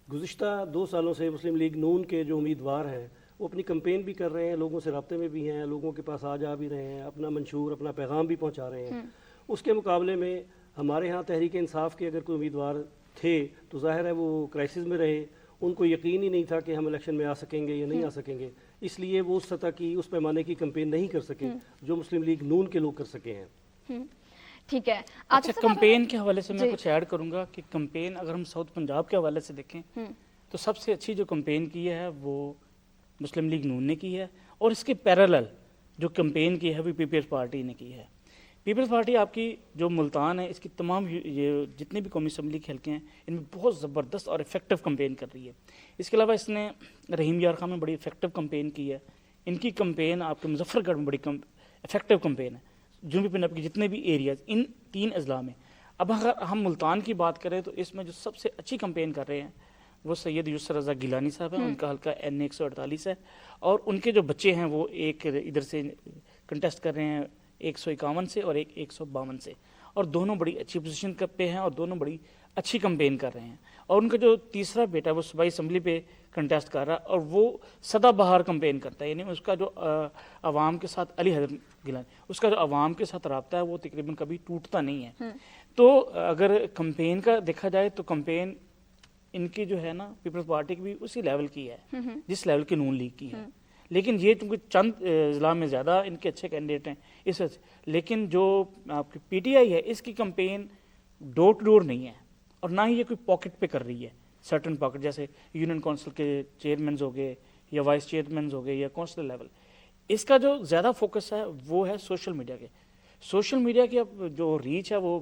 گزشتہ 2 سالوں سے مسلم لیگ نون کے جو امیدوار ہیں وہ اپنی کمپین بھی کر رہے ہیں، لوگوں سے رابطے میں بھی ہیں، لوگوں کے پاس آ جا بھی رہے ہیں، اپنا منشور اپنا پیغام بھی پہنچا رہے ہیں۔ اس کے مقابلے میں ہمارے ہاں تحریک انصاف کے اگر کوئی امیدوار تھے تو ظاہر ہے وہ کرائسس میں رہے، ان کو یقین ہی نہیں تھا کہ ہم الیکشن میں آ سکیں گے یا نہیں آ سکیں گے، اس لیے وہ اس سطح کی اس پیمانے کی کمپین نہیں کر سکے جو مسلم لیگ نون کے لوگ کر سکے ہیں۔ ٹھیک ہے، اچھا کمپین کے حوالے سے میں کچھ ایڈ کروں گا کہ کمپین اگر ہم ساؤتھ پنجاب کے حوالے سے دیکھیں تو سب سے اچھی جو کمپین کی ہے وہ مسلم لیگ نون نے کی ہے، اور اس کے پیرالل جو کمپین کی ہے وہ پیپلز پارٹی نے کی ہے۔ پیپلز پارٹی آپ کی جو ملتان ہے، اس کی تمام یہ جتنے بھی قومی اسمبلی کے حلقے ہیں ان میں بہت زبردست اور افیکٹو کمپین کر رہی ہے۔ اس کے علاوہ اس نے رحیم یار خان میں بڑی افیکٹو کمپین کی ہے، ان کی کمپین آپ کے مظفر گڑھ میں بڑی افیکٹو کمپین ہے، جنوبی پنجاب کے جتنے بھی ایریاز ان 3 اضلاع میں۔ اب اگر ہم ملتان کی بات کریں تو اس میں جو سب سے اچھی کمپین کر رہے ہیں وہ سید یسر رضا گیلانی صاحب ہیں، ان کا حلقہ این 148 ہے، اور ان کے جو بچے ہیں وہ ایک ادھر سے کنٹیسٹ کر رہے ہیں 151 سے اور ایک 152 سے، اور دونوں بڑی اچھی پوزیشن پہ ہیں اور دونوں بڑی اچھی کمپین کر رہے ہیں۔ اور ان کا جو تیسرا بیٹا وہ صوبائی اسمبلی پہ کنٹیسٹ کر رہا ہے اور وہ سدا بہار کمپین کرتا ہے، یعنی اس کا جو عوام کے ساتھ علی حضرت گیلانی اس کا جو عوام کے ساتھ رابطہ ہے وہ تقریباً کبھی ٹوٹتا نہیں ہے۔ تو اگر کمپین کا دیکھا جائے تو کمپین ان کی جو ہے نا پیپلز پارٹی کی بھی اسی لیول کی ہے جس لیول کی نون لیگ کی ہے، لیکن یہ چونکہ چند اضلاع میں زیادہ ان کے اچھے کینڈیڈیٹ ہیں اس وجہ سے، لیکن جو آپ کی پی ٹی آئی ہے اس کی کمپین ڈور ٹو ڈور نہیں ہے، اور نہ ہی یہ کوئی پاکٹ پہ کر رہی ہے، سرٹن پاکٹ جیسے یونین کونسل کے چیئرمینز ہو گئے یا وائس چیئرمینز ہو گئے یا کونسلر لیول۔ اس کا جو زیادہ فوکس ہے وہ ہے سوشل میڈیا کے، سوشل میڈیا کی اب جو ریچ ہے وہ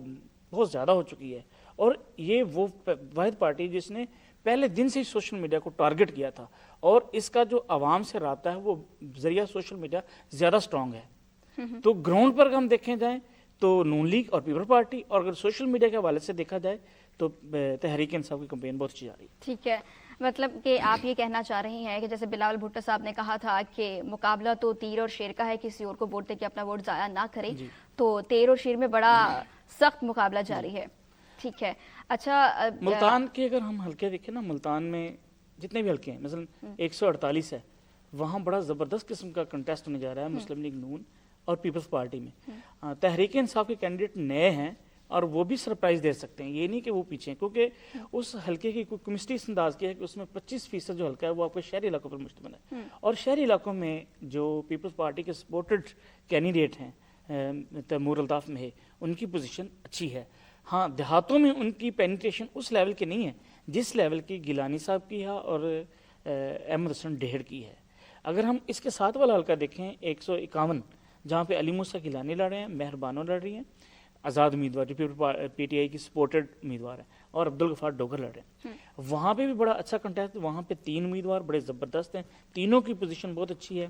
بہت زیادہ ہو چکی ہے، اور یہ وہ واحد پارٹی جس نے پہلے دن سے ہی سوشل میڈیا کو ٹارگٹ کیا تھا، اور اس کا جو عوام سے رابطہ ہے وہ ذریعہ سوشل میڈیا زیادہ سٹرونگ ہے۔ تو گراؤنڈ پر اگر ہم دیکھیں جائیں تو نون لیگ اور پیپل پارٹی، اور اگر سوشل میڈیا کے حوالے سے دیکھا جائے تو تحریک انصاف کی کمپین بہت اچھی جا رہی ہے۔ ٹھیک ہے، مطلب کہ آپ یہ کہنا چاہ رہی ہیں کہ جیسے بلاول بھٹو صاحب نے کہا تھا کہ مقابلہ تو تیر اور شیر کا ہے، کسی اور کو ووٹ دے کے اپنا ووٹ ضائع نہ کریں، تو تیر اور شیر میں بڑا سخت مقابلہ جاری ہے۔ ٹھیک ہے، اچھا ملتان کے اگر ہم حلقے دیکھیں نا، ملتان میں جتنے بھی حلقے ہیں مثلا 148 ہے، وہاں بڑا زبردست قسم کا کنٹیسٹ ہونے جا رہا ہے مسلم لیگ نون اور پیپلز پارٹی میں۔ تحریک انصاف کے کینڈیڈیٹ نئے ہیں اور وہ بھی سرپرائز دے سکتے ہیں، یہ نہیں کہ وہ پیچھے ہیں، کیونکہ اس حلقے کی کوئی کیمسٹری اس انداز کی ہے کہ اس میں 25% جو حلقہ ہے وہ آپ کے شہری علاقوں پر مشتمل ہے، اور شہری علاقوں میں جو پیپلز پارٹی کے سپورٹڈ کینڈیڈیٹ ہیں تیمور الطاف میں ان کی پوزیشن اچھی ہے۔ ہاں دیہاتوں میں ان کی پینیٹریشن اس لیول کی نہیں ہے جس لیول کی گیلانی صاحب کی ہے اور احمد حسن ڈہر کی ہے۔ اگر ہم اس کے ساتھ والا حلقہ دیکھیں 151 جہاں پہ علی موسیٰ گیلانی لڑ رہے ہیں، مہر بانو لڑ رہی ہیں، آزاد امیدوار جو پی ٹی آئی کی سپورٹڈ امیدوار ہیں، اور عبدالغفار ڈوگر لڑ رہے ہیں، وہاں پہ بھی بڑا اچھا کنٹیسٹ، وہاں پہ 3 امیدوار بڑے زبردست ہیں، تینوں کی پوزیشن بہت اچھی ہے۔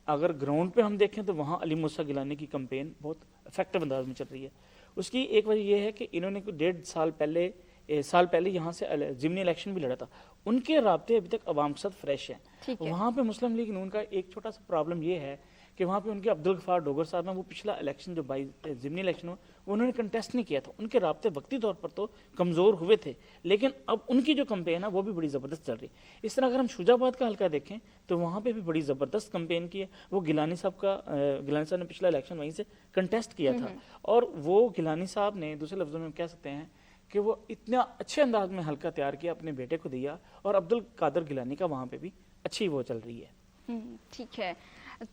اگر گراؤنڈ پہ ہم دیکھیں تو وہاں علی موسیٰ گیلانی کی کمپین بہت افیکٹو انداز میں چل رہی ہے۔ اس کی ایک وجہ یہ ہے کہ انہوں نے 1.5 سال پہلے یہاں سے ضمنی الیکشن بھی لڑا تھا، ان کے رابطے ابھی تک عوام کے ساتھ فریش ہیں۔ وہاں پہ مسلم لیگ نون کا ایک چھوٹا سا پرابلم یہ ہے کہ وہاں پہ ان کے عبدالغفار ڈوگر صاحب ہیں، وہ پچھلا الیکشن جو ضمنی الیکشن ہوا وہ انہوں نے کنٹیسٹ نہیں کیا تھا، ان کے رابطے وقتی طور پر تو کمزور ہوئے تھے، لیکن اب ان کی جو کمپین ہے وہ بھی بڑی زبردست چل رہی ہے۔ اس طرح اگر ہم شجاع آباد کا حلقہ دیکھیں تو وہاں پہ بھی بڑی زبردست کمپین کی ہے، وہ گیلانی صاحب نے پچھلا الیکشن وہیں سے کنٹیسٹ کیا تھا، اور وہ گیلانی صاحب نے دوسرے لفظوں میں ہم کہہ سکتے ہیں کہ وہ اتنا اچھے انداز میں حلقہ تیار کیا، اپنے بیٹے کو دیا، اور عبدالقادر گیلانی کا وہاں پہ بھی اچھی وہ چل رہی ہے۔ ٹھیک ہے،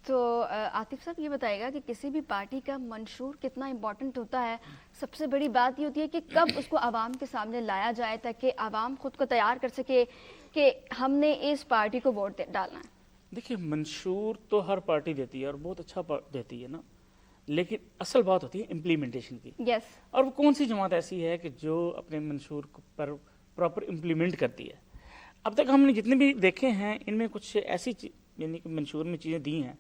تو عاطف صاحب یہ بتائے گا کہ کسی بھی پارٹی کا منشور کتنا امپورٹنٹ ہوتا ہے؟ سب سے بڑی بات یہ ہوتی ہے کہ کب اس کو عوام کے سامنے لایا جائے تاکہ عوام خود کو تیار کر سکے کہ ہم نے اس پارٹی کو ووٹ ڈالنا ہے۔ دیکھیے منشور تو ہر پارٹی دیتی ہے اور بہت اچھا دیتی ہے نا، لیکن اصل بات ہوتی ہے امپلیمنٹیشن کی، اور وہ کون سی جماعت ایسی ہے کہ جو اپنے منشور پر پراپر امپلیمنٹ کرتی ہے۔ اب تک ہم نے جتنے بھی دیکھے ہیں ان میں کچھ ایسی یعنی کہ منشور میں چیزیں دی ہیں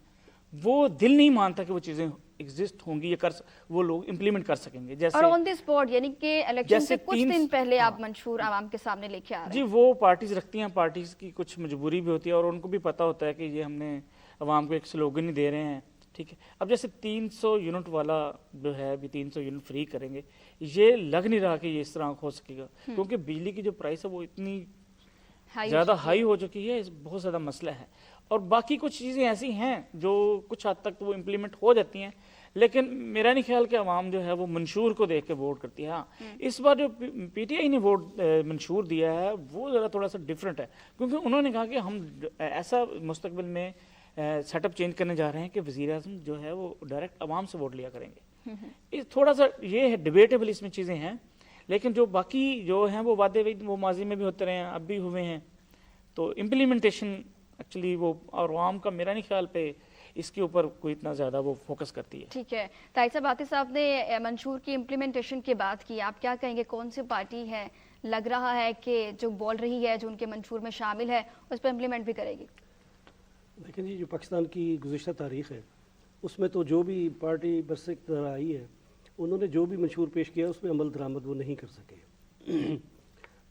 وہ دل نہیں مانتا کہ وہ چیزیں ایگزسٹ ہوں گی یا وہ لوگ امپلیمنٹ کر سکیں گے، جیسے اور آن دی اسپاٹ، یعنی کہ الیکشن سے کچھ دن پہلے آپ منشور عوام کے سامنے لے کے آ رہے ہیں۔ جی وہ پارٹیز رکھتی ہیں، پارٹیز کی کچھ مجبوری بھی ہوتی ہے اور ان کو بھی پتہ ہوتا ہے کہ یہ ہم نے عوام کو ایک سلوگن ہی دے رہے ہیں، ٹھیک ہے۔ اب جیسے 300 یونٹ والا جو ہے ابھی 300 یونٹ فری کریں گے، یہ لگ نہیں رہا کہ یہ اس طرح ہو سکے گا، کیونکہ بجلی کی جو پرائس ہے وہ اتنی زیادہ ہائی ہو چکی ہے، بہت زیادہ مسئلہ ہے. اور باقی کچھ چیزیں ایسی ہیں جو کچھ حد تک وہ امپلیمنٹ ہو جاتی ہیں، لیکن میرا نہیں خیال کہ عوام جو ہے وہ منشور کو دیکھ کے ووٹ کرتی ہے. ہاں اس بار جو پی ٹی آئی نے ووٹ منشور دیا ہے وہ ذرا تھوڑا سا ڈفرینٹ ہے، کیونکہ انہوں نے کہا کہ ہم ایسا مستقبل میں سیٹ اپ چینج کرنے جا رہے ہیں کہ وزیر اعظم جو ہے وہ ڈائریکٹ عوام سے ووٹ لیا کریں گے. تھوڑا سا یہ ہے ڈیبیٹیبل اس میں چیزیں ہیں، لیکن جو باقی جو ہیں وہ وعدے وہ ماضی میں بھی ہوتے رہے ہیں، اب بھی ہوئے ہیں. تو امپلیمنٹیشن ایکچولی وہ اور عوام کا میرا نہیں خیال پہ اس کے اوپر کوئی اتنا زیادہ وہ فوکس کرتی ہے. ٹھیک ہے. طاہر صاحب، عاطف صاحب نے منشور کی امپلیمنٹیشن کی بات کی، آپ کیا کہیں گے کون سی پارٹی ہے لگ رہا ہے کہ جو بول رہی ہے جو ان کے منشور میں شامل ہے اس پہ امپلیمنٹ بھی کرے گی؟ لیکن جی جو پاکستان کی گزشتہ تاریخ ہے اس میں تو جو بھی پارٹی برسر آئی ہے انہوں نے جو بھی منشور پیش کیا اس پہ عمل درآمد وہ نہیں کر سکے.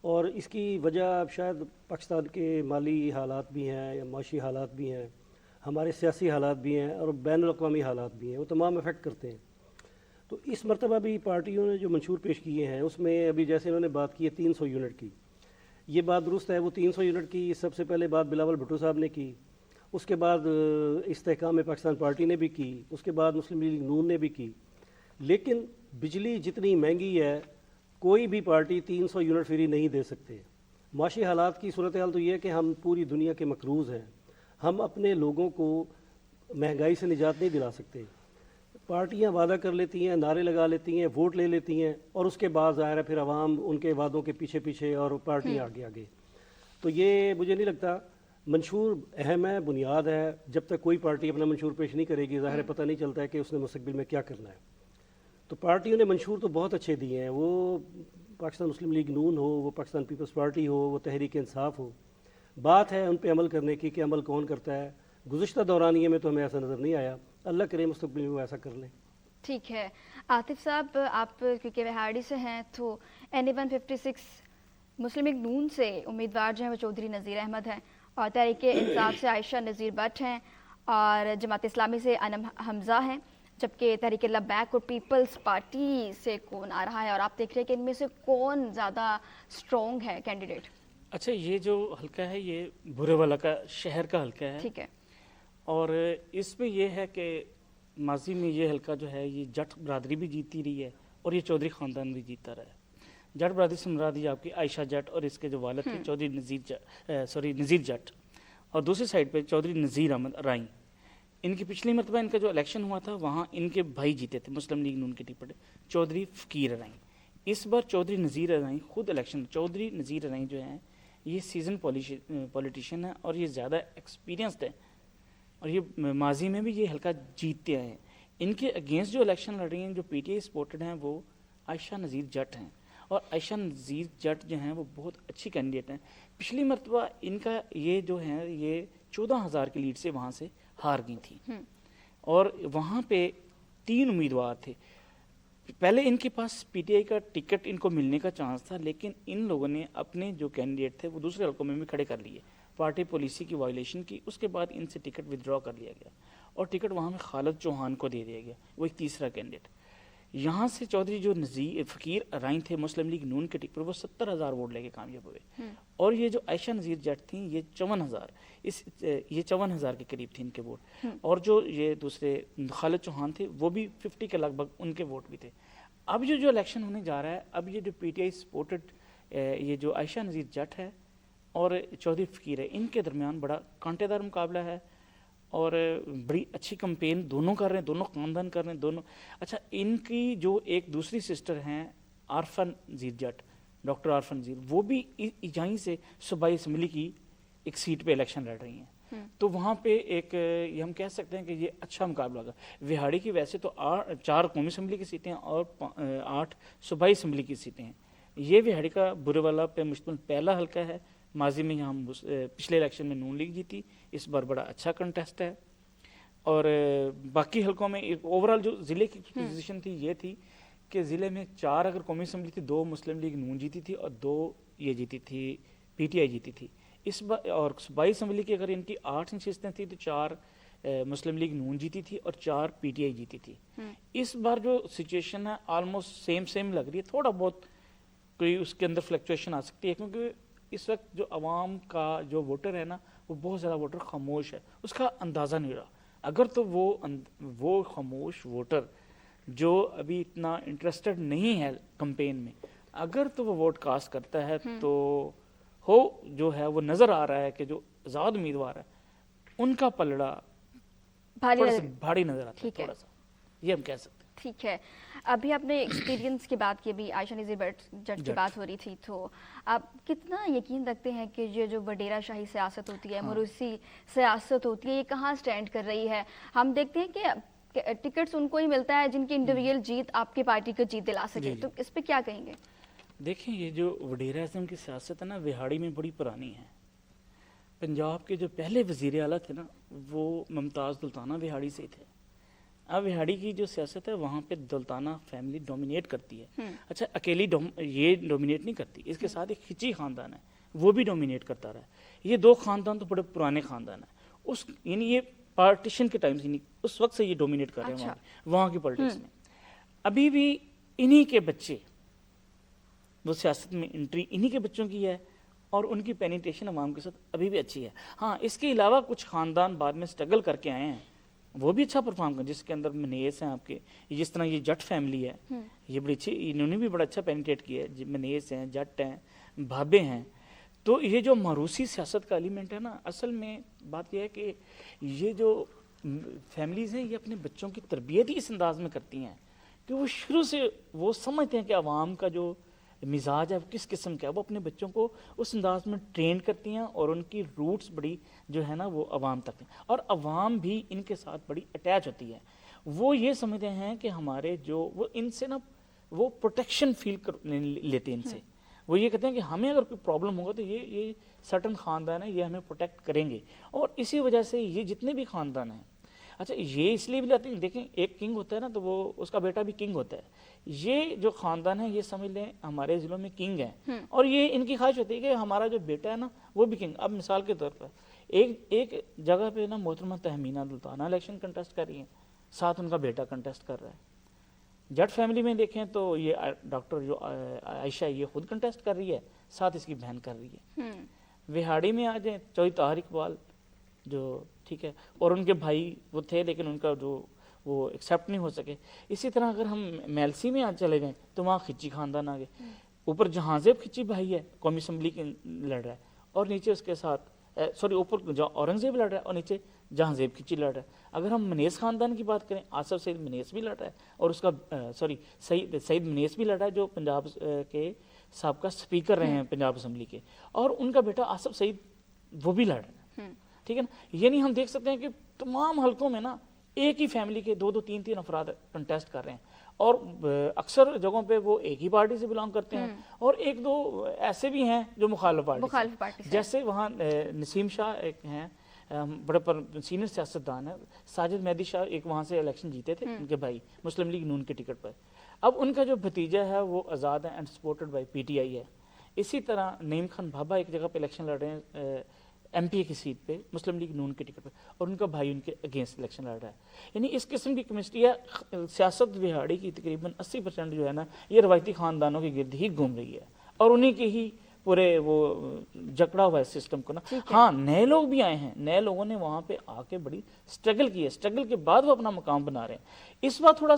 اور اس کی وجہ اب شاید پاکستان کے مالی حالات بھی ہیں یا معاشی حالات بھی ہیں، ہمارے سیاسی حالات بھی ہیں اور بین الاقوامی حالات بھی ہیں، وہ تمام افیکٹ کرتے ہیں. تو اس مرتبہ بھی پارٹیوں نے جو منشور پیش کیے ہیں اس میں ابھی جیسے انہوں نے بات کی ہے 300 یونٹ کی، یہ بات درست ہے. وہ 300 یونٹ کی سب سے پہلے بات بلاول بھٹو صاحب نے کی، اس کے بعد استحکام پاکستان پارٹی نے بھی کی، اس کے بعد مسلم لیگ نون نے بھی کی. لیکن بجلی جتنی مہنگی ہے کوئی بھی پارٹی 300 یونٹ فری نہیں دے سکتے. معاشی حالات کی صورتحال تو یہ ہے کہ ہم پوری دنیا کے مقروض ہیں، ہم اپنے لوگوں کو مہنگائی سے نجات نہیں دلا سکتے. پارٹیاں وعدہ کر لیتی ہیں، نعرے لگا لیتی ہیں، ووٹ لے لیتی ہیں اور اس کے بعد ظاہر ہے پھر عوام ان کے وعدوں کے پیچھے پیچھے اور پارٹیاں آگے آگے. تو یہ مجھے نہیں لگتا. منشور اہم ہے، بنیاد ہے. جب تک کوئی پارٹی اپنا منشور پیش نہیں کرے گی ظاہر پتہ نہیں چلتا ہے کہ اس نے مستقبل میں کیا کرنا ہے. تو پارٹیوں نے منشور تو بہت اچھے دیے ہیں، وہ پاکستان مسلم لیگ نون ہو، وہ پاکستان پیپلز پارٹی ہو، وہ تحریک انصاف ہو. بات ہے ان پہ عمل کرنے کی کہ عمل کون کرتا ہے. گزشتہ دورانیے میں تو ہمیں ایسا نظر نہیں آیا، اللہ کرے مستقبل میں وہ ایسا کر لیں. ٹھیک ہے. عاطف صاحب، آپ کیونکہ وہاڑی سے ہیں تو NE-156 مسلم لیگ نون سے امیدوار جو ہیں وہ چودھری نذیر احمد ہیں اور تحریک انصاف سے عائشہ نذیر بٹ ہیں اور جماعت اسلامی سے انم حمزہ ہیں، جبکہ تحریک لبیک اور پیپلز پارٹی سے کون آ رہا ہے اور آپ دیکھ رہے ہیں کہ ان میں سے کون زیادہ اسٹرانگ ہے کینڈیڈیٹ؟ اچھا، یہ جو حلقہ ہے یہ بھورے والا کا شہر کا حلقہ ہے. ٹھیک ہے. اور اس میں یہ ہے کہ ماضی میں یہ حلقہ جو ہے یہ جٹ برادری بھی جیتی رہی ہے اور یہ چودھری خاندان بھی جیتا رہا ہے. جٹ برادری سے مراد یہ آپ کی عائشہ جٹ اور اس کے جو والد تھے چودھری نذیر جٹ، اور دوسری سائڈ پہ چودھری نذیر احمد رائیں. ان کی پچھلی مرتبہ ان کا جو الیکشن ہوا تھا وہاں ان کے بھائی جیتے تھے مسلم لیگ نون کے ٹکٹ چودھری فقیر رائیں. اس بار چودھری نذیر رائیں خود الیکشن. چودھری نذیر رائیں جو ہیں یہ سیزن پولیٹیشین ہیں اور یہ زیادہ ایکسپیرینسڈ ہیں اور یہ ماضی میں بھی یہ حلقہ جیتتے آئے ہیں. ان کے اگینسٹ جو الیکشن لڑ رہی ہیں جو پی ٹی آئی سپورٹڈ ہیں وہ عائشہ نذیر جٹ ہیں اور عائشہ نذیر جٹ جو ہیں وہ بہت اچھی کینڈیڈیٹ ہیں. پچھلی مرتبہ ان کا یہ جو ہے یہ 14,000 کی لیڈ سے وہاں سے ہار گئی تھیں اور وہاں پہ 3 امیدوار تھے. پہلے ان کے پاس پی ٹی آئی کا ٹکٹ ان کو ملنے کا چانس تھا، لیکن ان لوگوں نے اپنے جو کینڈیڈیٹ تھے وہ دوسرے حلقوں میں بھی کھڑے کر لیے، پارٹی پالیسی کی وائلیشن کی. اس کے بعد ان سے ٹکٹ ودرا کر لیا گیا اور ٹکٹ وہاں میں خالد چوہان کو دے دیا گیا، وہ ایک تیسرا کینڈیڈیٹ. یہاں سے چودھری جو فقیر رائیں تھے مسلم لیگ نون کے ٹکٹ پر وہ 70,000 ووٹ لے کے کامیاب ہوئے اور یہ جو عائشہ نذیر جٹ تھیں یہ 54,000 کے قریب تھے ان کے ووٹ. اور جو یہ دوسرے خالد چوہان تھے وہ بھی 50 کے لگ بھگ ان کے ووٹ بھی تھے. اب جو الیکشن ہونے جا رہا ہے، اب یہ جو پی ٹی آئی سپورٹڈ یہ جو عائشہ نذیر جٹ ہے اور چودھری فقیر ہے ان کے درمیان بڑا کانٹے دار مقابلہ ہے اور بڑی اچھی کمپین دونوں کر رہے ہیں، دونوں خاندان کر رہے ہیں دونوں. اچھا، ان کی جو ایک دوسری سسٹر ہیں عارفہ نذیر جٹ، ڈاکٹر عارفہ نذیر، وہ بھی یہیں سے صوبائی اسمبلی کی ایک سیٹ پہ الیکشن لڑ رہی ہیں. تو وہاں پہ ایک یہ ہم کہہ سکتے ہیں کہ یہ اچھا مقابلہ ہوگا. وہاڑی کی ویسے تو 4 قومی اسمبلی کی سیٹیں اور 8 صوبائی اسمبلی کی سیٹیں ہیں. یہ وہاڑی کا برے والا پہ مشتمل پہلا حلقہ ہے. ماضی میں یہاں پچھلے الیکشن میں نون لیگ جیتی، اس بار بڑا اچھا کنٹیسٹ ہے. اور باقی حلقوں میں اوورال جو ضلع کی پوزیشن تھی یہ تھی کہ ضلع میں 4 اگر قومی اسمبلی تھی 2 مسلم لیگ نون جیتی تھی اور 2 یہ جیتی تھی پی ٹی آئی جیتی تھی. اس بار اور صوبائی اسمبلی کی اگر ان کی 8 نشستیں تھیں تو 4 مسلم لیگ نون جیتی تھی اور 4 پی ٹی آئی جیتی تھی. اس بار جو سچویشن ہے آلموسٹ سیم لگ رہی ہے، تھوڑا بہت کوئی اس کے اندر فلیکچویشن آ سکتی ہے کیونکہ اس وقت جو عوام کا جو ووٹر ہے نا وہ بہت زیادہ ووٹر خاموش ہے, اس کا اندازہ نہیں رہا. اگر تو وہ خاموش ووٹر جو ابھی اتنا انٹرسٹڈ نہیں ہے کمپین میں, اگر تو وہ ووٹ کاسٹ کرتا ہے تو جو ہے وہ نظر آ رہا ہے کہ جو آزاد امیدوار ہے ان کا پلڑا بھاری نظر آتا ہے تھوڑا سا, یہ ہم کہہ سکتے ہیں. ٹھیک ہے. ابھی آپ نے ایکسپیرینس کی بات کی, ابھی عائشہ نذیر بٹ جج کی بات ہو رہی تھی, تو آپ کتنا یقین رکھتے ہیں کہ یہ جو وڈیرا شاہی سیاست ہوتی ہے, موروثی سیاست ہوتی ہے, یہ کہاں سٹینڈ کر رہی ہے؟ ہم دیکھتے ہیں کہ ٹکٹس ان کو ہی ملتا ہے جن کی انڈیویجول جیت آپ کی پارٹی کو جیت دلا سکے, تو اس پہ کیا کہیں گے؟ دیکھیں یہ جو وڈیرا ازم کی سیاست ہے نا وہاڑی میں بڑی پرانی ہے. پنجاب کے جو پہلے وزیر اعلیٰ تھے نا وہ ممتاز دلتانہ وہاڑی سے تھے. اب وہاڑی کی جو سیاست ہے وہاں پہ دلتانہ فیملی ڈومینیٹ کرتی ہے. اچھا اکیلی یہ ڈومینیٹ نہیں کرتی, اس کے ساتھ ایک کھچی خاندان ہے وہ بھی ڈومینیٹ کرتا رہا ہے. یہ دو خاندان تو بڑے پرانے خاندان ہیں, یعنی یہ پارٹیشن کے ٹائم سے اس وقت سے یہ ڈومینیٹ کر رہے ہیں وہاں کی پالیٹکس میں. ابھی بھی انہی کے بچے وہ سیاست میں انٹری انہی کے بچوں کی ہے اور ان کی پینیٹیشن عوام کے ساتھ ابھی بھی اچھی ہے. ہاں اس کے علاوہ کچھ خاندان بعد میں سٹرگل کر کے آئے ہیں وہ بھی اچھا پرفارم کریں, جس کے اندر منیس ہیں آپ کے, جس طرح یہ جٹ فیملی ہے یہ بڑی اچھی, انہوں نے بھی بڑا اچھا پینیٹیٹ کیا ہے. منیس ہیں, جٹ ہیں, بھابے ہیں. تو یہ جو موروثی سیاست کا ایلیمنٹ ہے نا, اصل میں بات یہ ہے کہ یہ جو فیملیز ہیں یہ اپنے بچوں کی تربیت ہی اس انداز میں کرتی ہیں کہ وہ شروع سے وہ سمجھتے ہیں کہ عوام کا جو مزاج ہے کس قسم کا ہے, وہ اپنے بچوں کو اس انداز میں ٹرین کرتی ہیں اور ان کی روٹس بڑی جو ہے نا وہ عوام تک ہیں, اور عوام بھی ان کے ساتھ بڑی اٹیچ ہوتی ہے. وہ یہ سمجھتے ہیں کہ ہمارے جو وہ ان سے نا وہ پروٹیکشن فیل لیتے ہیں ان سے. وہ یہ کہتے ہیں کہ ہمیں اگر کوئی پرابلم ہوگا تو یہ سرٹن خاندان ہے یہ ہمیں پروٹیکٹ کریں گے, اور اسی وجہ سے یہ جتنے بھی خاندان ہیں, اچھا یہ اس لیے بھی لاتے ہیں, دیکھیں ایک کنگ ہوتا ہے نا تو وہ اس کا بیٹا بھی کنگ ہوتا ہے. یہ جو خاندان ہے یہ سمجھ لیں ہمارے ضلعوں میں کنگ ہیں, اور یہ ان کی خواہش ہوتی ہے کہ ہمارا جو بیٹا ہے نا وہ بھی کنگ. اب مثال کے طور پر ایک جگہ پہ نا محترمہ تہمینہ دلتانہ الیکشن کنٹیسٹ کر رہی ہیں, ساتھ ان کا بیٹا کنٹیسٹ کر رہا ہے. جٹ فیملی میں دیکھیں تو یہ ڈاکٹر جو عائشہ یہ خود کنٹیسٹ کر رہی ہے, ساتھ اس کی بہن کر رہی ہے. وہاڑی میں آ جائیں چوہی طاہر اقبال جو ٹھیک ہے, اور ان کے بھائی وہ تھے لیکن ان کا جو وہ ایکسیپٹ نہیں ہو سکے. اسی طرح اگر ہم میلسی میں چلے جائیں تو وہاں کھچی خاندان آ گئے. اوپر جہانزیب کھچی بھائی ہے قومی اسمبلی کے لڑ رہا ہے, اور نیچے اس کے ساتھ اوپر اورنگزیب لڑ رہا ہے اور نیچے جہانزیب کھچی لڑ رہا ہے. اگر ہم منیس خاندان کی بات کریں آصف سعید منیس بھی لڑ رہا ہے, اور اس کا سعید منیس بھی لڑ رہا ہے جو پنجاب کے سابقہ اسپیکر رہے ہیں پنجاب اسمبلی کے, اور ان کا بیٹا آصف سعید وہ بھی لڑ رہا ہے. ٹھیک ہے نا, یعنی ہم دیکھ سکتے ہیں کہ تمام حلقوں میں نا ایک ہی فیملی کے دو تین افراد کنٹیسٹ کر رہے ہیں, اور اکثر جگہوں پہ وہ ایک ہی پارٹی سے بلانگ کرتے ہیں, اور ایک دو ایسے بھی ہیں جو مخالف پارٹی سے. جیسے وہاں نسیم شاہ ایک ہیں بڑے سینئر سیاستدان ہیں, ساجد مہدی شاہ ایک وہاں سے الیکشن جیتے تھے ان کے بھائی مسلم لیگ نون کے ٹکٹ پر. اب ان کا جو بھتیجا ہے وہ آزاد ہے and supported by P T آئی ہے. اسی طرح نعیم خان بھابا ایک جگہ پہ الیکشن لڑ رہے ہیں ایم پی اے کی سیٹ پہ مسلم لیگ نون کے ٹکٹ پہ, اور ان کا بھائی ان کے اگینسٹ الیکشن لڑ رہا ہے. یعنی اس قسم کی کیمسٹری ہے. سیاست وہاڑی کی تقریباً 80% جو ہے نا یہ روایتی خاندانوں کے گرد ہی گھوم رہی ہے, اور انہی کے ہی پورے وہ جکڑا ہوا ہے سسٹم کو نا. ہاں نئے لوگ بھی آئے ہیں, نئے لوگوں نے وہاں پہ آ کے بڑی سٹرگل کی ہے, سٹرگل کے بعد وہ اپنا مقام بنا رہے ہیں. اس بار تھوڑا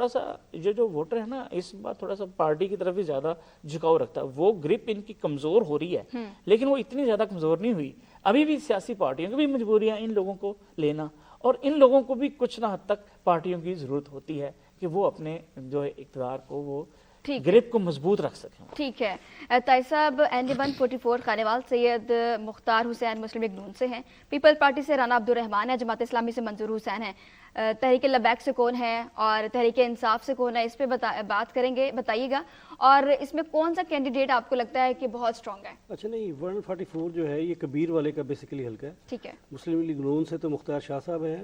سا یہ جو ووٹر ہے نا اس بار تھوڑا سا پارٹی کی طرف بھی زیادہ جھکاؤ رکھتا ہے. وہ گرپ ان کی کمزور ہو رہی ہے, لیکن وہ اتنی زیادہ کمزور نہیں ہوئی. ابھی بھی سیاسی پارٹیوں کی بھی مجبوریاں ان لوگوں کو لینا, اور ان لوگوں کو بھی کچھ نہ حد تک پارٹیوں کی ضرورت ہوتی ہے کہ وہ اپنے جو اقتدار کو وہ گرپ کو مضبوط رکھ سکیں. ٹھیک ہے. طاہر صاحب ND144 خانیوال سید مختار حسین مسلم لیگ نون سے ہیں, پیپل پارٹی سے رانا عبدالرحمان ہے, جماعت اسلامی سے منظور حسین ہے, تحریک لبیک سے کون ہے اور تحریک انصاف سے کون ہے, اس پہ بات کریں گے, بتائیے گا. اور اس میں کون سا کینڈیڈیٹ آپ کو لگتا ہے کہ بہت اسٹرانگ ہے؟ اچھا نہیں 144 جو ہے یہ کبیر والے کا بیسیکلی حلقہ ہے. ٹھیک ہے. مسلم لیگ نون سے تو مختار شاہ صاحب ہیں,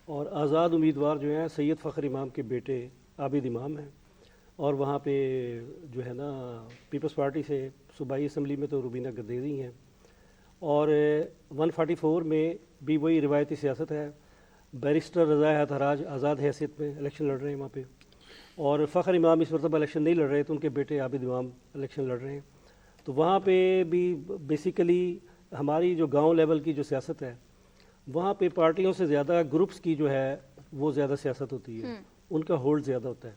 اور آزاد امیدوار جو ہیں سید فخر امام کے بیٹے عابد امام ہیں, اور وہاں پہ جو ہے نا پیپلز پارٹی سے صوبائی اسمبلی میں تو روبینہ گدیری ہیں, اور 144 میں بھی وہی روایتی سیاست ہے. بیرسٹر رضا ہتھراج آزاد حیثیت میں الیکشن لڑ رہے ہیں وہاں پہ, اور فخر امام اس مرتبہ الیکشن نہیں لڑ رہے تو ان کے بیٹے عابد امام الیکشن لڑ رہے ہیں. تو وہاں پہ بھی بیسیکلی ہماری جو گاؤں لیول کی جو سیاست ہے وہاں پہ پارٹیوں سے زیادہ گروپس کی جو ہے وہ زیادہ سیاست ہوتی ہے، ان کا ہولڈ زیادہ ہوتا ہے.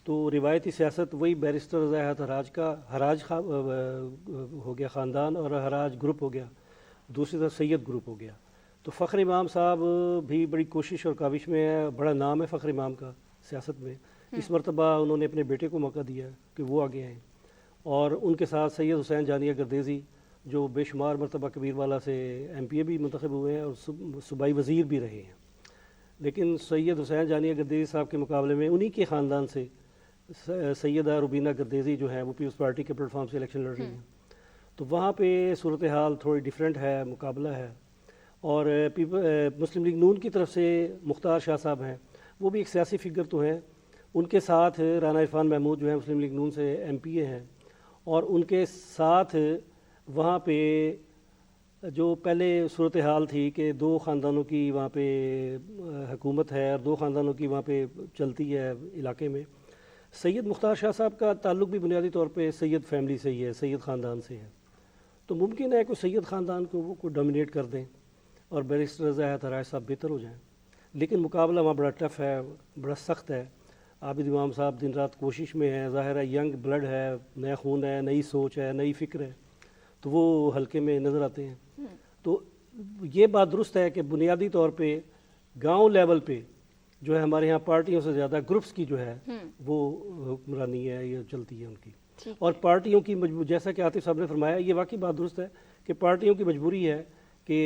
تو روایتی سیاست وہی بیرسٹر رضا حیات حراج کا حراج ہو گیا خاندان اور حراج گروپ ہو گیا، دوسری طرف سید گروپ ہو گیا. تو فخر امام صاحب بھی بڑی کوشش اور کاوش میں ہے، بڑا نام ہے فخر امام کا سیاست میں. اس مرتبہ انہوں نے اپنے بیٹے کو موقع دیا کہ وہ آگے آئیں، اور ان کے ساتھ سید حسین جانیہ گردیزی جو بے شمار مرتبہ کبیر والا سے ایم پی اے بھی منتخب ہوئے ہیں اور صوبائی وزیر بھی رہے ہیں. لیکن سید حسین جانیہ گردیزی صاحب کے مقابلے میں انہی کے خاندان سے سیدہ روبینہ گردیزی جو ہیں وہ پیپلز پارٹی کے پلیٹ فارم سے الیکشن لڑ رہی ہیں. تو وہاں پہ صورتحال تھوڑی ڈیفرنٹ ہے، مقابلہ ہے. اور مسلم لیگ نون کی طرف سے مختار شاہ صاحب ہیں، وہ بھی ایک سیاسی فگر تو ہیں. ان کے ساتھ رانا عرفان محمود جو ہیں مسلم لیگ نون سے ایم پی اے ہیں، اور ان کے ساتھ وہاں پہ جو پہلے صورتحال تھی کہ دو خاندانوں کی وہاں پہ حکومت ہے اور دو خاندانوں کی وہاں پہ چلتی ہے علاقے میں. سید مختار شاہ صاحب کا تعلق بھی بنیادی طور پہ سید فیملی سے ہی ہے، سید خاندان سے ہے. تو ممکن ہے کہ سید خاندان کو وہ ڈومینیٹ کر دیں اور بیرسٹر رضا حیات حراج صاحب بہتر ہو جائیں. لیکن مقابلہ وہاں بڑا ٹف ہے، بڑا سخت ہے. عابد امام صاحب دن رات کوشش میں ہیں، ظاہر ہے ینگ بلڈ ہے، نیا خون ہے، نئی سوچ ہے، نئی فکر ہے، تو وہ حلقے میں نظر آتے ہیں. تو یہ بات درست ہے کہ بنیادی طور پہ گاؤں لیول پہ جو ہے ہمارے ہاں پارٹیوں سے زیادہ گروپس کی جو ہے وہ حکمرانی ہے، یہ چلتی ہے ان کی. اور پارٹیوں کی جیسا کہ عاطف صاحب نے فرمایا، یہ واقعی بات درست ہے کہ پارٹیوں کی مجبوری ہے کہ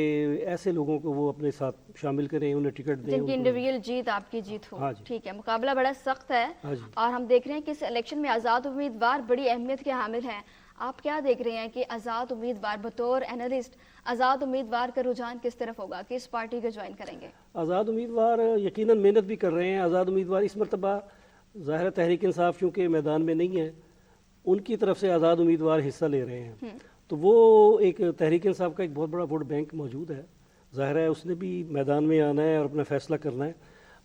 ایسے لوگوں کو وہ اپنے ساتھ شامل کریں، انہیں ٹکٹ دیں جن کی انڈیویجول جیت آپ کی جیت ہو. ہاں جی. ٹھیک ہے، مقابلہ بڑا سخت ہے، اور ہم دیکھ رہے ہیں کہ اس الیکشن میں آزاد امیدوار بڑی اہمیت کے حامل ہیں. آپ کیا دیکھ رہے ہیں کہ آزاد امیدوار بطور اینالسٹ آزاد امیدوار کا رجحان کس طرف ہوگا، کس پارٹی کو جوائن کریں گے؟ آزاد امیدوار یقیناً محنت بھی کر رہے ہیں. آزاد امیدوار اس مرتبہ ظاہر تحریک انصاف چونکہ میدان میں نہیں ہے، ان کی طرف سے آزاد امیدوار حصہ لے رہے ہیں. تو وہ ایک تحریک انصاف کا ایک بہت بڑا ووٹ بینک موجود ہے، ظاہر ہے اس نے بھی میدان میں آنا ہے اور اپنا فیصلہ کرنا ہے.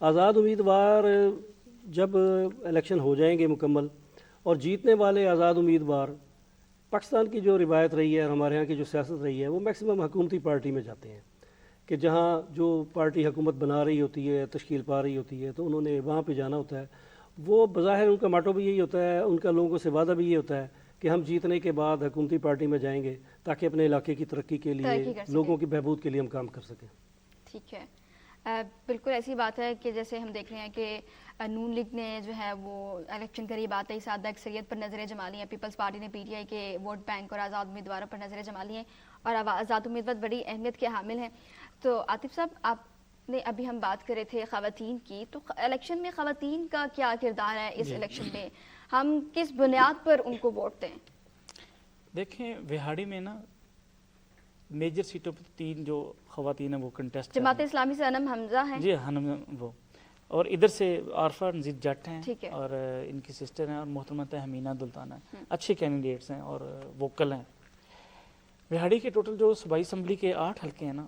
آزاد امیدوار جب الیکشن ہو جائیں گے مکمل اور جیتنے والے آزاد امیدوار، پاکستان کی جو روایت رہی ہے اور ہمارے ہاں کی جو سیاست رہی ہے، وہ میکسیمم حکومتی پارٹی میں جاتے ہیں کہ جہاں جو پارٹی حکومت بنا رہی ہوتی ہے، تشکیل پا رہی ہوتی ہے، تو انہوں نے وہاں پہ جانا ہوتا ہے. وہ بظاہر ان کا ماٹو بھی یہی ہوتا ہے، ان کا لوگوں سے وعدہ بھی یہ ہوتا ہے کہ ہم جیتنے کے بعد حکومتی پارٹی میں جائیں گے تاکہ اپنے علاقے کی ترقی کے لیے، لوگوں کی بہبود کے لیے ہم کام کر سکیں. ٹھیک ہے، بالکل ایسی بات ہے کہ جیسے ہم دیکھ رہے ہیں کہ نون لیگ نے جو ہے وہ الیکشن قریب آتے ہی سادہ اکثریت پر نظریں جما لی ہیں. پیپلز پارٹی نے پی ٹی آئی کے ووٹ بینک اور آزاد امیدواروں پر نظریں جما لی ہیں، اور آزاد امیدوار بڑی اہمیت کے حامل ہیں. تو عاطف صاحب، آپ نے ابھی ہم بات کر رہے تھے خواتین کی، تو الیکشن میں خواتین کا کیا کردار ہے اس الیکشن میں؟ ہم کس بنیاد پر ان کو ووٹ دیں؟ دیکھیں، وہاڑی میں نا میجر سیٹوں پر 3 جو خواتین ہیں وہ کنٹیسٹ، جماعت اسلامی سے انم حمزہ ہیں، جی ہنم وہ، اور ادھر سے عارفہ نزید جٹ ہیں، اور ان کی سسٹر ہیں، اور محترمہ حمینہ دلتان ہیں. اچھے کینڈیڈیٹس ہیں اور ووکل ہیں. وہاڑی کے ٹوٹل جو صوبائی اسمبلی کے 8 حلقے ہیں نا،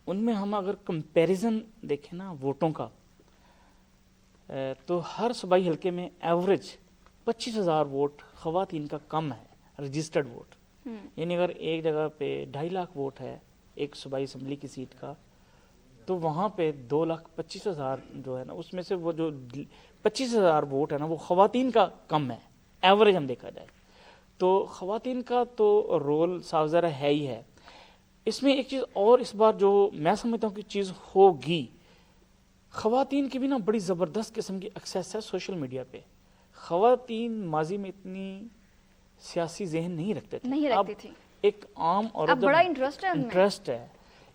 ان میں ہم اگر کمپیریزن دیکھیں نا ووٹوں کا، تو ہر صوبائی حلقے میں ایوریج 25,000 ووٹ خواتین کا کم ہے رجسٹرڈ ووٹ. یعنی اگر ایک جگہ پہ 2.5 لاکھ ووٹ ہے ایک صوبائی اسمبلی کی سیٹ کا، تو وہاں پہ 2,25,000 جو ہے نا، اس میں سے وہ جو 25,000 ووٹ ہے نا وہ خواتین کا کم ہے. ایوریج ہم دیکھا جائے تو خواتین کا تو رول صاف ظاہر ہے ہی ہے. اس میں ایک چیز اور اس بار جو میں سمجھتا ہوں کہ چیز ہوگی، خواتین کی بھی نا بڑی زبردست قسم کی ایکسیس ہے سوشل میڈیا پہ. خواتین ماضی میں اتنی سیاسی ذہن نہیں رکھتے تھے، اب ایک عام عورت بڑا انٹرسٹ ہے.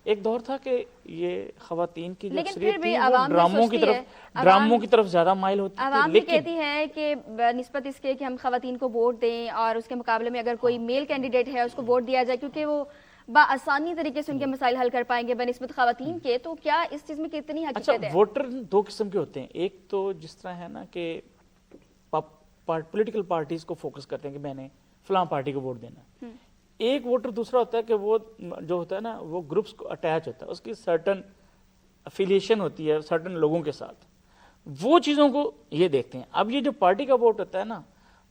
ایک دور تھا کہ یہ خواتین کی جو اکثریت تھی وہ ڈراموں کی طرف زیادہ مائل ہوتی تھی. عوام یہ کہتی ہے کہ نسبت اس کے کہ ہم خواتین کو ووٹ دیں اور اس کے مقابلے میں اگر کوئی میل کینڈیڈیٹ ہے اس کو ووٹ دیا جائے، کیونکہ وہ بآسانی طریقے سے ان کے مسائل حل کر پائیں گے بنسبت خواتین کے. تو کیا اس چیز میں کتنی حقیقت ہے؟ اچھا، ووٹر 2 قسم کے ہوتے ہیں. ایک تو جس طرح ہے نا کہ پولیٹیکل پارٹیز کو فوکس کرتے ہیں کہ میں نے فلاں پارٹی کو ووٹ دینا. ایک ووٹر دوسرا ہوتا ہے کہ وہ جو ہوتا ہے نا وہ گروپس کو اٹیچ ہوتا ہے، اس کی سرٹن افیلیشن ہوتی ہے سرٹن لوگوں کے ساتھ، وہ چیزوں کو یہ دیکھتے ہیں. اب یہ جو پارٹی کا ووٹ ہوتا ہے نا،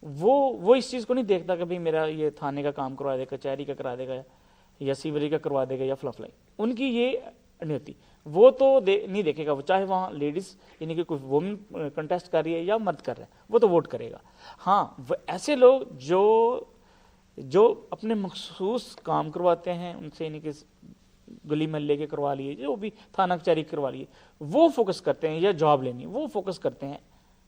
وہ اس چیز کو نہیں دیکھتا کہ بھئی میرا یہ تھانے کا کام کروا دے گا, کچہری کا کروا دے گا, یا سیوری کا کروا دے گا, یا فلاں. ان کی یہ نہیں ہوتی. وہ تو نہیں دیکھے گا, وہ چاہے وہاں لیڈیز یعنی کہ کوئی وومن کنٹیسٹ کر رہی ہے یا مرد کر رہے ہیں, وہ تو ووٹ کرے گا. ہاں وہ ایسے لوگ جو اپنے مخصوص کام کرواتے ہیں ان سے, یعنی کہ گلی محلے کے کروا لیے, جو بھی تھانہ کچہری کروا لیے, وہ فوکس کرتے ہیں, یا جاب لینی وہ فوکس کرتے ہیں.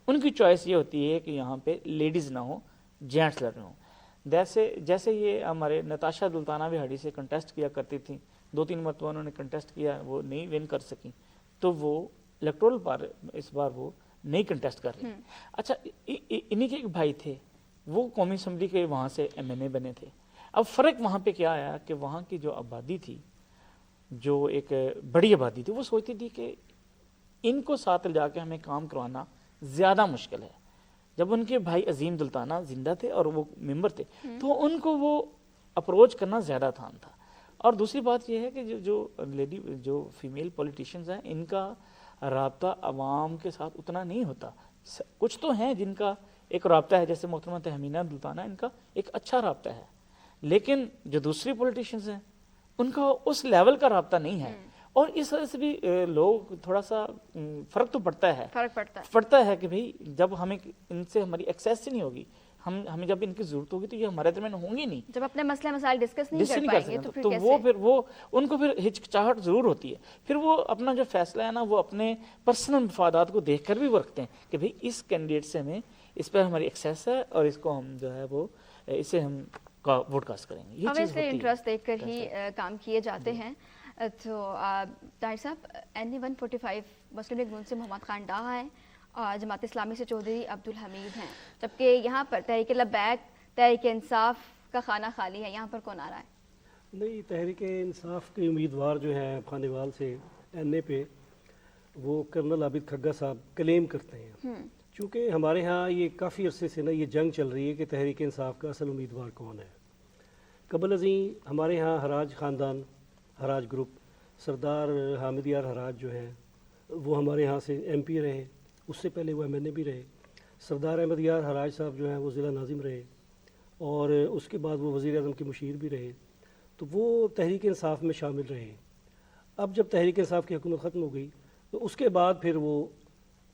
ان کی چوائس یہ ہوتی ہے کہ یہاں پہ لیڈیز نہ ہوں, جینٹس لڑ رہے ہوں. جیسے یہ ہمارے نتاشا دلتانہ بھی ہڈی سے کنٹیسٹ کیا کرتی تھیں, 2-3 مرتبہ انہوں نے کنٹیسٹ کیا, وہ نہیں ون کر سکیں, تو وہ الیکٹورل پر اس بار وہ نہیں کنٹیسٹ کر رہی. اچھا, انہی کے ایک بھائی تھے, وہ قومی اسمبلی کے وہاں سے MNA بنے تھے. اب فرق وہاں پہ کیا آیا کہ وہاں کی جو آبادی تھی, جو ایک بڑی آبادی تھی, وہ سوچتی تھی کہ ان کو ساتھ لے جا کے ہمیں کام کروانا زیادہ مشکل ہے. جب ان کے بھائی عظیم دلتانہ زندہ تھے اور وہ ممبر تھے, تو ان کو وہ اپروچ کرنا زیادہ آسان تھا. اور دوسری بات یہ ہے کہ جو فیمیل پولیٹیشنز ہیں, ان کا رابطہ عوام کے ساتھ اتنا نہیں ہوتا. کچھ تو ہیں جن کا ایک رابطہ ہے, جیسے محترمہ تہمینہ دلتانہ, ان کا ایک اچھا رابطہ ہے, لیکن جو دوسری پولیٹیشنز ہیں ان کا اس لیول کا رابطہ نہیں ہے. اور اس وجہ سے بھی لوگ تھوڑا سا فرق تو پڑتا ہے کہ بھئی جب ہمیں ان سے ہماری ایکسیس نہیں ہوگی, ہمیں جب ان کی ضرورت ہوگی تو یہ ہمارے درمیان ہوں گی نہیں, جب اپنے مسئلہ مسائل ڈسکس نہیں کر پائیں گے تو وہ ان کو پھر ہچکچاہٹ ضرور ہوتی ہے. پھر وہ اپنا جو فیصلہ ہے نا, وہ اپنے پرسنل مفادات کو دیکھ کر بھی وہ رکھتے ہیں کہ بھئی اس کینڈیڈیٹ سے ہمیں, اس پر ہماری ایکسیس ہے اور اس کو ہم جو ہے وہ اسے ہم ووٹ کاسٹ کریں گے. یہ چیز ہوتی ہے, انٹرسٹ دیکھ کر ہی کام کیے جاتے ہیں. تو طاہر صاحب, NE-145 مسلم لیگ نون سے محمد خان ڈاہا ہیں, اور جماعت اسلامی سے چودھری عبدالحمید ہیں, جبکہ یہاں پر تحریک لبیک, تحریک انصاف کا خانہ خالی ہے. یہاں پر کون آ رہا ہے؟ نہیں, تحریک انصاف کے امیدوار جو ہیں خانیوال سے NA پہ, وہ کرنل عابد کھگا صاحب کلیم کرتے ہیں. چونکہ ہمارے ہاں یہ کافی عرصے سے نا یہ جنگ چل رہی ہے کہ تحریک انصاف کا اصل امیدوار کون ہے. قبل ازیں ہمارے ہاں حراج خاندان, حراج گروپ, سردار حامد یار حراج جو ہیں وہ ہمارے ہاں سے MP رہے, اس سے پہلے وہ MNA بھی رہے. سردار احمد یار حراج صاحب جو ہیں وہ ضلع ناظم رہے, اور اس کے بعد وہ وزیر اعظم کے مشیر بھی رہے. تو وہ تحریک انصاف میں شامل رہے. اب جب تحریک انصاف کی حکومت ختم ہو گئی تو اس کے بعد پھر وہ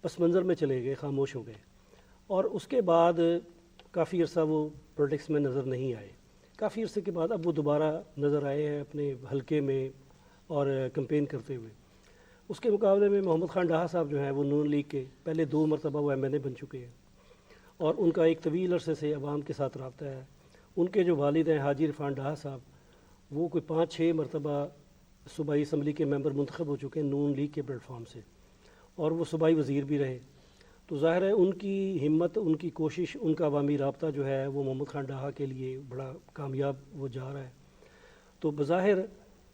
پس منظر میں چلے گئے, خاموش ہو گئے, اور اس کے بعد کافی عرصہ وہ پولیٹکس میں نظر نہیں آئے. کافی عرصے کے بعد اب وہ دوبارہ نظر آئے ہیں اپنے حلقے میں اور کمپین کرتے ہوئے. اس کے مقابلے میں محمد خان ڈاہا صاحب جو ہیں وہ نون لیگ کے پہلے 2 مرتبہ وہ MNA بن چکے ہیں, اور ان کا ایک طویل عرصے سے عوام کے ساتھ رابطہ ہے. ان کے جو والد ہیں حاجی عرفان ڈاہا صاحب, وہ کوئی 5-6 مرتبہ صوبائی اسمبلی کے ممبر منتخب ہو چکے ہیں نون لیگ کے پلیٹ فارم سے, اور وہ صوبائی وزیر بھی رہے. تو ظاہر ہے ان کی ہمت, ان کی کوشش, ان کا عوامی رابطہ جو ہے وہ محمد خان ڈاہا کے لیے بڑا کامیاب وہ جا رہا ہے. تو بظاہر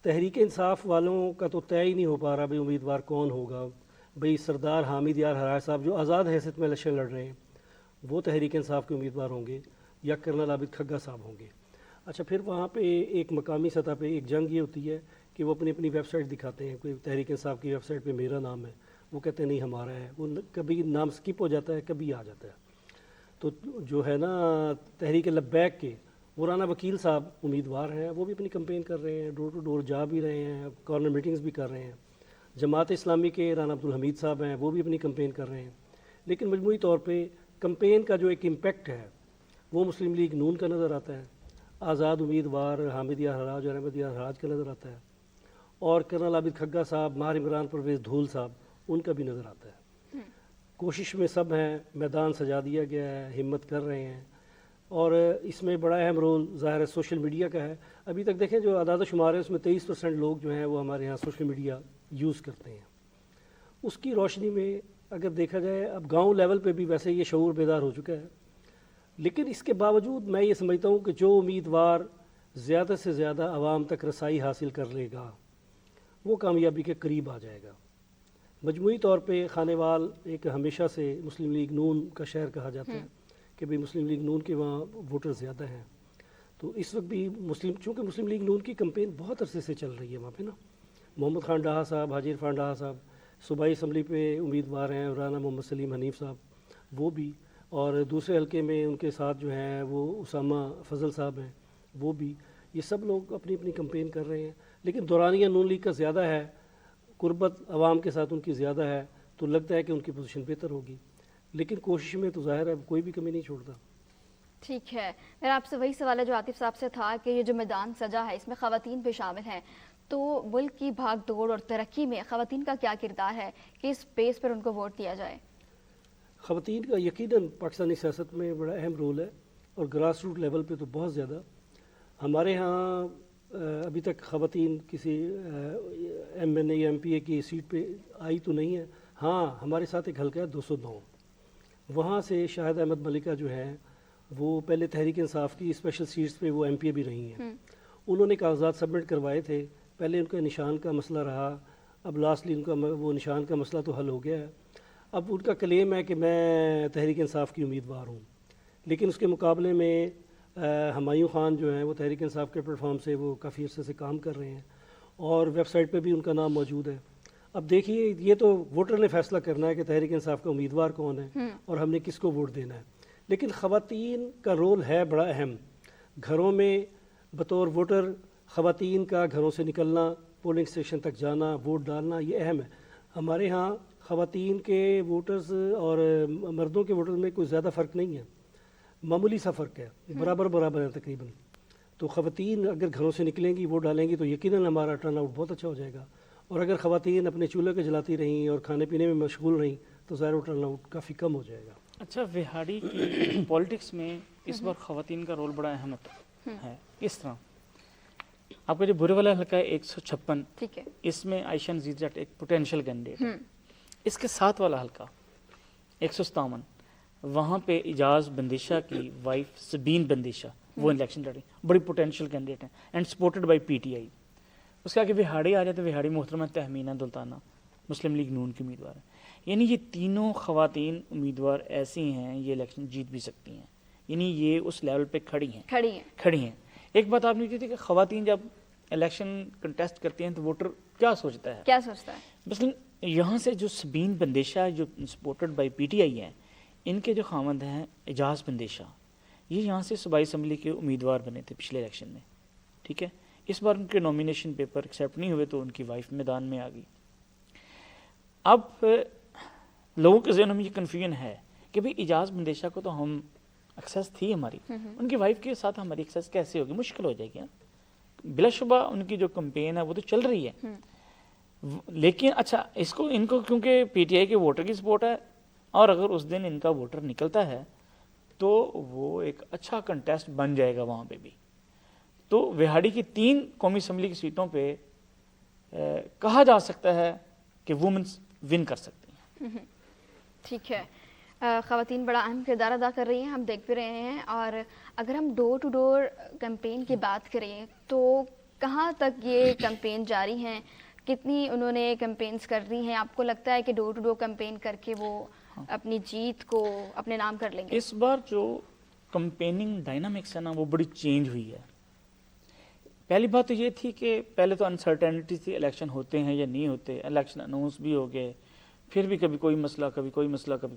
تحریک انصاف والوں کا تو طے ہی نہیں ہو پا رہا بھئی امیدوار کون ہوگا. بھئی سردار حامد یار حراج صاحب جو آزاد حیثیت میں الیکشن لڑ رہے ہیں, وہ تحریک انصاف کے امیدوار ہوں گے یا کرنل عابد کھگا صاحب ہوں گے. اچھا, پھر وہاں پہ ایک مقامی سطح پہ ایک جنگ یہ ہوتی ہے کہ وہ اپنی ویب سائٹ دکھاتے ہیں. کوئی تحریک انصاف کی ویب سائٹ پہ میرا نام ہے, وہ کہتے ہیں نہیں ہمارا ہے. وہ کبھی نام سکپ ہو جاتا ہے, کبھی آ جاتا ہے. تو جو ہے نا تحریک لبیک کے وہ رانا وکیل صاحب امیدوار ہیں, وہ بھی اپنی کمپین کر رہے ہیں, ڈور ٹو ڈور جا بھی رہے ہیں, کارنر میٹنگز بھی کر رہے ہیں. جماعت اسلامی کے رانا عبدالحمید صاحب ہیں, وہ بھی اپنی کمپین کر رہے ہیں. لیکن مجموعی طور پہ کمپین کا جو ایک امپیکٹ ہے وہ مسلم لیگ نون کا نظر آتا ہے, آزاد امیدوار حامد یار حراج اور احمد یار حراج کا نظر آتا ہے, اور کرنل عابد کھگا صاحب, ماہر عمران پرویز دھول صاحب, ان کا بھی نظر آتا ہے. کوشش میں سب ہیں, میدان سجا دیا گیا ہے, ہمت کر رہے ہیں, اور اس میں بڑا اہم رول ظاہر ہے سوشل میڈیا کا ہے. ابھی تک دیکھیں جو اعداد و شمار ہے اس میں 23% لوگ جو ہیں وہ ہمارے ہاں سوشل میڈیا یوز کرتے ہیں. اس کی روشنی میں اگر دیکھا جائے اب گاؤں لیول پہ بھی ویسے یہ شعور بیدار ہو چکا ہے, لیکن اس کے باوجود میں یہ سمجھتا ہوں کہ جو امیدوار زیادہ سے زیادہ عوام تک رسائی حاصل کر لے گا وہ کامیابی کے قریب آ جائے گا. مجموعی طور پہ خانیوال ایک ہمیشہ سے مسلم لیگ نون کا شہر کہا جاتا ہے کہ بھئی مسلم لیگ نون کے وہاں ووٹر زیادہ ہیں. تو اس وقت بھی چونکہ مسلم لیگ نون کی کمپین بہت عرصے سے چل رہی ہے وہاں پہ نا, محمد خان ڈاہا صاحب, حاجی عرفان ڈاہا صاحب صوبائی اسمبلی پہ امیدوار ہیں, رانا محمد سلیم حنیف صاحب وہ بھی, اور دوسرے حلقے میں ان کے ساتھ جو ہیں وہ اسامہ فضل صاحب ہیں، وہ بھی، یہ سب لوگ اپنی اپنی کمپین کر رہے ہیں. لیکن دورانیہ نون لیگ کا زیادہ ہے، قربت عوام کے ساتھ ان کی زیادہ ہے، تو لگتا ہے کہ ان کی پوزیشن بہتر ہوگی. لیکن کوشش میں تو ظاہر ہے کوئی بھی کمی نہیں چھوڑتا. ٹھیک ہے، میرا آپ سے وہی سوال ہے جو عاطف صاحب سے تھا کہ یہ جو میدان سجا ہے اس میں خواتین بھی شامل ہیں، تو ملک کی بھاگ دوڑ اور ترقی میں خواتین کا کیا کردار ہے کہ اس بیس پر ان کو ووٹ دیا جائے؟ خواتین کا یقیناً پاکستانی سیاست میں بڑا اہم رول ہے، اور گراس روٹ لیول پہ تو بہت زیادہ. ہمارے ہاں ابھی تک خواتین کسی ایم این اے یا ایم پی اے کی سیٹ پہ آئی تو نہیں ہے. ہاں ہمارے ساتھ ایک حلقہ ہے 209، وہاں سے شاہد احمد ملکہ جو ہے وہ پہلے تحریک انصاف کی اسپیشل سیٹس پہ وہ ایم پی اے بھی رہی ہیں. انہوں نے کاغذات سبمٹ کروائے تھے، پہلے ان کا نشان کا مسئلہ رہا، اب لاسٹلی ان کا وہ نشان کا مسئلہ تو حل ہو گیا ہے. اب ان کا کلیم ہے کہ میں تحریک انصاف کی امیدوار ہوں، لیکن اس کے مقابلے میں ہمایوں خان جو ہیں وہ تحریک انصاف کے پلیٹ فارم سے وہ کافی عرصے سے کام کر رہے ہیں، اور ویب سائٹ پہ بھی ان کا نام موجود ہے. اب دیکھیے یہ تو ووٹر نے فیصلہ کرنا ہے کہ تحریک انصاف کا امیدوار کون ہے اور ہم نے کس کو ووٹ دینا ہے. لیکن خواتین کا رول ہے بڑا اہم. گھروں میں بطور ووٹر خواتین کا گھروں سے نکلنا، پولنگ اسٹیشن تک جانا، ووٹ ڈالنا، یہ اہم ہے. ہمارے ہاں خواتین کے ووٹرز اور مردوں کے ووٹرز میں کوئی زیادہ فرق نہیں ہے، معمولی سا فرق ہے، برابر برابر ہے تقریباً. تو خواتین اگر گھروں سے نکلیں گی، ووٹ ڈالیں گی، تو یقیناً ہمارا ٹرن آؤٹ بہت اچھا ہو جائے گا. اور اگر خواتین اپنے چولہے کے جلاتی رہیں اور کھانے پینے میں مشغول رہیں تو ظاہر ٹرن آؤٹ کافی کم ہو جائے گا. اچھا، وہاڑی کی پولیٹکس میں اس بار خواتین کا رول بڑا اہم ہے. اس طرح آپ کا جو برے والا حلقہ ہے 156، ٹھیک ہے، اس میں عائشہ نذیر جٹ ایک پوٹینشیل کینڈیڈیٹ ہے. اس کے ساتھ والا حلقہ 157، وہاں پہ اعجاز بندیشہ کی وائف سبین بندیشہ وہ الیکشن لڑی، بڑی پوٹینشیل کینڈیڈیٹ ہیں and supported by P T I. اس کے آگے وہاڑی آ جائے تو وہاڑی محترمہ تہمینہ دلتانہ مسلم لیگ نون کی امیدوار ہیں. یعنی یہ تینوں خواتین امیدوار ایسی ہیں یہ الیکشن جیت بھی سکتی ہیں، یعنی یہ اس لیول پہ کھڑی ہیں. ایک بات آپ نے کی تھی کہ خواتین جب الیکشن کنٹیسٹ کرتی ہیں تو ووٹر کیا سوچتا ہے. مثلا یہاں سے جو سبین بندیشہ جو سپورٹڈ بائی پی ٹی آئی ہیں، ان کے جو خامند ہیں اعجاز بندیشہ، یہ یہاں سے صوبائی اسمبلی کے امیدوار بنے تھے پچھلے الیکشن میں. ٹھیک ہے، اس بار ان کے نومینیشن پیپر ایکسیپٹ نہیں ہوئے تو ان کی وائف میدان میں آ گئی. اب لوگوں کے ذہنوں میں یہ کنفیوژن ہے کہ بھئی اعجاز بندیشہ کو تو ہم ایکسیس تھی ہماری، ان کی وائف کے ساتھ ہماری ایکسیس کیسے ہوگی، مشکل ہو جائے گی نا. بلا شبہ ان کی جو کمپین ہے وہ تو چل رہی ہے، لیکن اچھا ان کو کیونکہ پی ٹی آئی کے ووٹر کی سپورٹ ہے، اور اگر اس دن ان کا ووٹر نکلتا ہے تو وہ ایک اچھا کنٹیسٹ بن جائے گا وہاں پہ بھی. تو وہاڑی کی 3 قومی اسمبلی کی سیٹوں پہ کہا جا سکتا ہے کہ وومنس ون کر سکتی ہیں. ٹھیک ہے، خواتین بڑا اہم کردار ادا کر رہی ہیں، ہم دیکھ بھی رہے ہیں. اور اگر ہم ڈور ٹو ڈور کیمپین کی بات کریں تو کہاں تک یہ کیمپین جاری ہیں، کتنی انہوں نے کیمپینز کر رہی ہیں؟ آپ کو لگتا ہے کہ ڈور ٹو ڈور کیمپین کر کے وہ اپنی جیت کو اپنے نام کر لیں گے؟ اس بار جو کمپیننگ ڈائنامکس ہے نا وہ بڑی چینج ہوئی ہے. پہلی بات تو یہ تھی کہ پہلے تو انسرٹینٹی تھی الیکشن ہوتے ہیں یا نہیں ہوتے، الیکشن اناؤنس بھی ہو گئے، پھر بھی کبھی کوئی مسئلہ کبھی کوئی مسئلہ، کبھی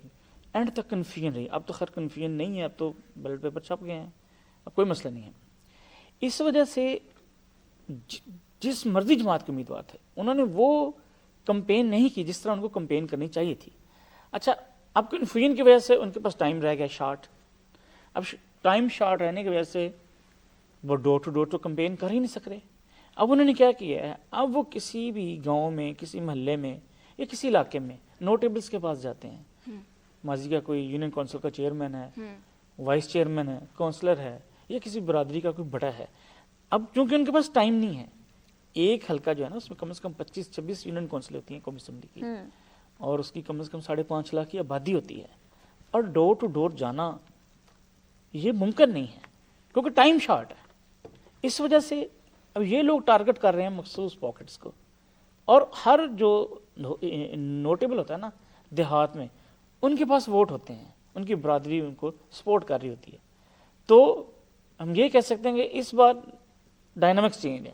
اینڈ تک کنفیوژن رہی. اب تو خیر کنفیوژن نہیں ہے، اب تو بیلٹ پیپر چھپ گئے ہیں، اب کوئی مسئلہ نہیں ہے. اس وجہ سے جس مرضی جماعت کے امیدوار تھے انہوں نے وہ کمپین نہیں کی جس طرح ان کو کمپین کرنی چاہیے تھی. اچھا، اب کنفیوژن کی وجہ سے ان کے پاس ٹائم رہ گیا شارٹ. اب ٹائم شارٹ رہنے کی وجہ سے وہ ڈور ٹو ڈور تو کمپین کر ہی نہیں سک رہے. اب انہوں نے کیا کیا ہے، اب وہ کسی بھی گاؤں میں، کسی محلے میں یا کسی علاقے میں نوٹیبلز کے پاس جاتے ہیں. ماضی کا کوئی یونین کونسل کا چیئرمین ہے، وائس چیئرمین ہے، کونسلر ہے، یا کسی برادری کا کوئی بڑا ہے. اب چونکہ ان کے پاس ٹائم نہیں ہے، ایک حلقہ جو ہے نا اس میں کم از کم 25-26 یونین کونسل ہوتی ہیں قومی اسمبلی کی، اور اس کی کم از کم 5.5 لاکھ کی آبادی ہوتی ہے، اور ڈور ٹو ڈور جانا یہ ممکن نہیں ہے کیونکہ ٹائم شارٹ ہے. اس وجہ سے اب یہ لوگ ٹارگٹ کر رہے ہیں مخصوص پاکٹس کو، اور ہر جو نوٹیبل ہوتا ہے نا دیہات میں ان کے پاس ووٹ ہوتے ہیں، ان کی برادری ان کو سپورٹ کر رہی ہوتی ہے. تو ہم یہ کہہ سکتے ہیں کہ اس بار ڈائنامکس چینج ہے.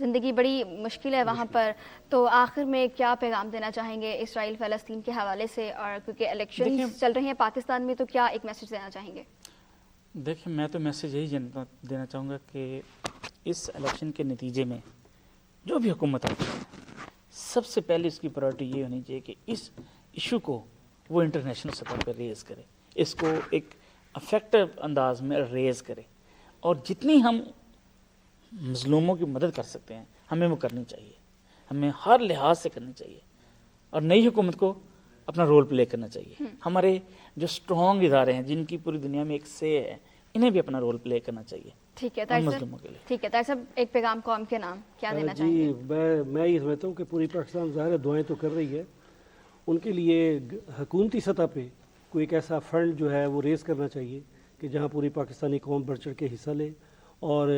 زندگی بڑی مشکل ہے وہاں پر. تو آخر میں کیا پیغام دینا چاہیں گے اسرائیل فلسطین کے حوالے سے, اور کیونکہ الیکشن چل رہے ہیں پاکستان میں, تو کیا ایک میسج دینا چاہیں گے؟ دیکھیں میں تو میسج یہی دینا چاہوں گا کہ اس الیکشن کے نتیجے میں جو بھی حکومت آتی ہے سب سے پہلے اس کی پرائرٹی یہ ہونی چاہیے کہ اس ایشو کو وہ انٹرنیشنل سطح پر ریز کرے, اس کو ایک افیکٹو انداز میں ریز کرے, اور جتنی ہم مظلوموں کی مدد کر سکتے ہیں ہمیں وہ کرنی چاہیے, ہمیں ہر لحاظ سے کرنی چاہیے, اور نئی حکومت کو اپنا رول پلے کرنا چاہیے. ہمارے جو اسٹرانگ ادارے ہیں جن کی پوری دنیا میں ایک سے ہے, انہیں بھی اپنا رول پلے کرنا چاہیے. ٹھیک ہے مظلوموں کے لیے. ٹھیک ہے طاہر صاحب, ایک پیغام قوم کے نام کیا دینا چاہیں گے؟ جی میں یہ سمجھتا ہوں کہ پوری پاکستان ظاہر ہے دعائیں تو کر رہی ہے, ان کے لیے حکومتی سطح پہ کوئی ایک ایسا فنڈ جو ہے وہ ریز کرنا چاہیے کہ جہاں پوری پاکستانی قوم بڑھ چڑھ کے حصہ لے, اور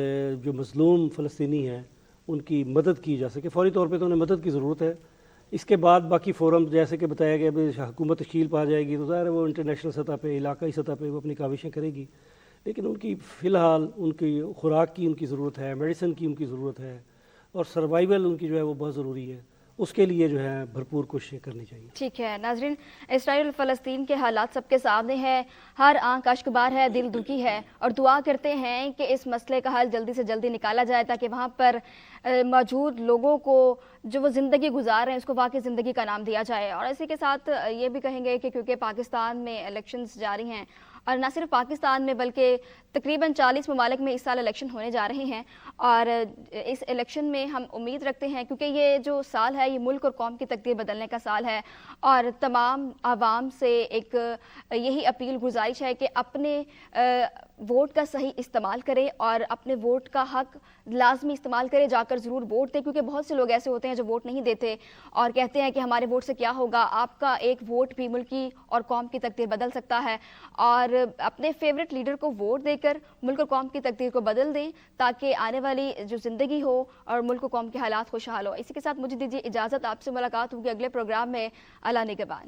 جو مظلوم فلسطینی ہیں ان کی مدد کی جا سکے. فوری طور پہ تو انہیں مدد کی ضرورت ہے. اس کے بعد باقی فورم جیسے کہ بتایا گیا حکومت تشکیل پا جائے گی تو ظاہر ہے وہ انٹرنیشنل سطح پہ, علاقائی سطح پہ وہ اپنی کاوشیں کرے گی, لیکن ان کی فی الحال ان کی خوراک کی ان کی ضرورت ہے, میڈیسن کی ان کی ضرورت ہے, اور سروائیول ان کی جو ہے وہ بہت ضروری ہے. اس کے لیے جو ہے بھرپور کوششیں کرنی چاہیے. ٹھیک ہے ناظرین, اسرائیل فلسطین کے حالات سب کے سامنے ہیں, ہر آنکھ اشکبار ہے, دل دکھی ہے, اور دعا کرتے ہیں کہ اس مسئلے کا حل جلدی سے جلدی نکالا جائے تاکہ وہاں پر موجود لوگوں کو جو وہ زندگی گزار رہے ہیں اس کو واقعی زندگی کا نام دیا جائے. اور اسی کے ساتھ یہ بھی کہیں گے کہ کیونکہ پاکستان میں الیکشنز جاری ہیں, اور نہ صرف پاکستان میں بلکہ تقریباً 40 ممالک میں اس سال الیکشن ہونے جا رہے ہیں, اور اس الیکشن میں ہم امید رکھتے ہیں کیونکہ یہ جو سال ہے یہ ملک اور قوم کی تقدیر بدلنے کا سال ہے, اور تمام عوام سے ایک یہی اپیل گزارش ہے کہ اپنے ووٹ کا صحیح استعمال کرے, اور اپنے ووٹ کا حق لازمی استعمال کرے, جا کر ضرور ووٹ دے, کیونکہ بہت سے لوگ ایسے ہوتے ہیں جو ووٹ نہیں دیتے اور کہتے ہیں کہ ہمارے ووٹ سے کیا ہوگا. آپ کا ایک ووٹ بھی ملک کی اور قوم کی تقدیر بدل سکتا ہے, اور اپنے فیوریٹ لیڈر کو ووٹ دے کر ملک اور قوم کی تقدیر کو بدل دیں تاکہ آنے والی جو زندگی ہو اور ملک و قوم کے حالات خوشحال ہو. اسی کے ساتھ مجھے دیجیے اجازت, آپ سے ملاقات ہوگی اگلے پروگرام میں. اللہ نگہبان.